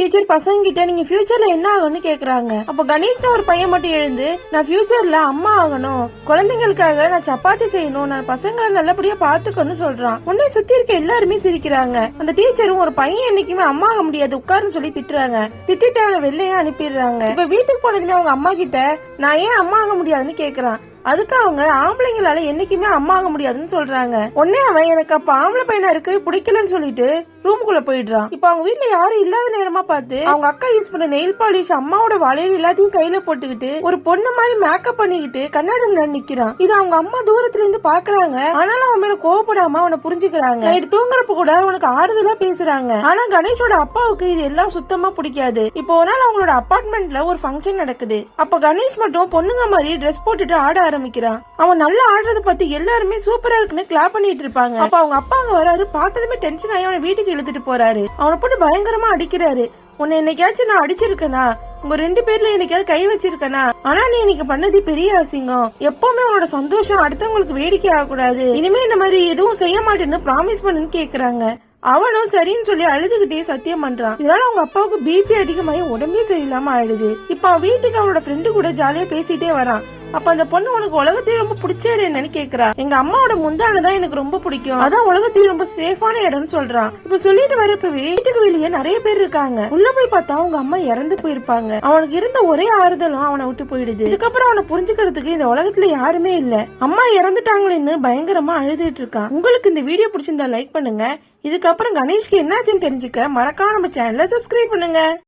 Teacher பசங்க கிட்ட நீங்க ஃபியூச்சர்ல என்ன ஆகும்னு கேக்குறாங்க. அப்ப கணேஷ்னு ஒரு பையன் மட்டும் எழுந்து நான் ஃபியூச்சர்ல அம்மா ஆகணும், குழந்தைங்களுக்காக நான் சப்பாத்தி செய்யணும், நான் பசங்களை நல்லபடியா பாத்துக்கணும்னு சொல்றான். உடனே சுத்தி இருக்க எல்லாருமே சிரிக்கிறாங்க. அந்த டீச்சரும் ஒரு பையன் என்னைக்குமே அம்மா ஆக முடியாது உட்காருன்னு சொல்லி திட்டுறாங்க. திட்டிட்டு அவனை வெளியே அனுப்பிடுறாங்க. இப்ப வீட்டுக்கு போனதுமே அவங்க அம்மா கிட்ட நான் ஏன் அம்மா ஆக முடியாதுன்னு கேக்குறான். அதுக்கு அவங்க ஆம்பளைங்களால என்னைக்குமே அம்மா ஆக முடியாதுன்னு சொல்றாங்க. உடனே அவன் எனக்கு அப்ப ஆம்பளை பையனா இருக்கு பிடிக்கலன்னு சொல்லிட்டு ரூமுக்குள்ள போயிடுறான். இப்ப அவங்க வீட்டுல யாரும் இல்லாத நேரமா பார்த்து அவங்க அக்கா யூஸ் பண்ண நெயில் பாலிஷ் அம்மாவோட வளையல் எல்லாத்தையும் கையில போட்டுக்கிட்டு ஒரு பொண்ணு மாதிரி மேக்கப் பண்ணிக்கிட்டு கண்ணாடி முன்னாடி நிக்கிறான். இது அவங்க அம்மா தூரத்துல இருந்து பாக்குறாங்க. ஆனாலும் அவன் மேல கோவப்படாம அவனை புரிஞ்சுக்கிறாங்க. நைட்டு தூங்குறப்ப கூட அவனுக்கு ஆறுதலா பேசுறாங்க. ஆனா கணேஷோட அப்பாவுக்கு இது எல்லாம் சுத்தமா பிடிக்காது. இப்போ ஒரு நாள் அவங்களோட அபார்ட்மெண்ட்ல ஒரு ஃபங்க்ஷன் நடக்குது. அப்ப கணேஷ் மட்டும் பொண்ணுங்க மாதிரி ட்ரெஸ் போட்டுட்டு ஆட ஆரம்பிக்கிறான். அவன் நல்லா ஆடுறத பத்தி எல்லாருமே சூப்பரா இருக்குன்னு கிளாப் பண்ணிட்டு இருப்பாங்க. அப்ப அவங்க அப்பா அங்க வராரு. பார்த்ததுமே டென்ஷன் ஆகி அவனை வீட்டுக்கு இழுத்துட்டு போறாரு. அவனை போட்டு பயங்கரமா அடிக்கிறாரு. உன்னை என்னைக்காச்சும் நான் அடிச்சிருக்கேனா? உங்க 2 பேர்ல என்னைக்காவது கை வச்சிருக்கனா? ஆனா நீ இன்னைக்கு பண்ணது பெரிய அசிங்கம். எப்பவுமே உன்னோட சந்தோஷம் அடுத்தவங்களுக்கு வேடிக்கை ஆகக்கூடாது. இனிமே இந்த மாதிரி எதுவும் செய்ய மாட்டேன்னு ப்ராமிஸ் பண்ணுன்னு கேக்குறாங்க. அவனும் சரின்னு சொல்லி அழுதுகிட்டே சத்தியம் பண்றான். இதனால அவங்க அப்பாவுக்கு பிபி அதிகமாயி உடம்பே சரியில்லாம ஆயிடுது. இப்ப அவன் வீட்டுக்கு அவனோட ஃப்ரெண்டு கூட ஜாலியா பேசிட்டே வரான். அப்ப அந்த பொண்ணு உனக்கு உலகத்தையும் ரொம்ப பிடிச்ச இடம் என்னன்னு கேக்குறா. எங்க அம்மாவோட முந்தானதான் எனக்கு ரொம்ப பிடிக்கும், அதான் உலகத்தையும் ரொம்ப சேஃபான இடம்னு சொல்றான். இப்ப சொல்லிட்டு வரப்பவே வீட்டுக்கு வெளியே நிறைய பேர் இருக்காங்க. உள்ள போய் பார்த்தா அவங்க அம்மா இறந்து போயிருப்பாங்க. அவனுக்கு இருந்த ஒரே ஆறுதலும் அவனை விட்டு போயிடுது. இதுக்கப்புறம் அவனை புரிஞ்சுக்கிறதுக்கு இந்த உலகத்துல யாருமே இல்ல. அம்மா இறந்துட்டாங்களேன்னு பயங்கரமா அழுதுட்டு இருக்கான். உங்களுக்கு இந்த வீடியோ பிடிச்சிருந்தா லைக் பண்ணுங்க. இதுக்கப்புறம் கணேஷ்க்கு என்னாச்சுன்னு தெரிஞ்சுக்க மறக்காம நம்ம சேனலை சப்ஸ்கிரைப் பண்ணுங்க.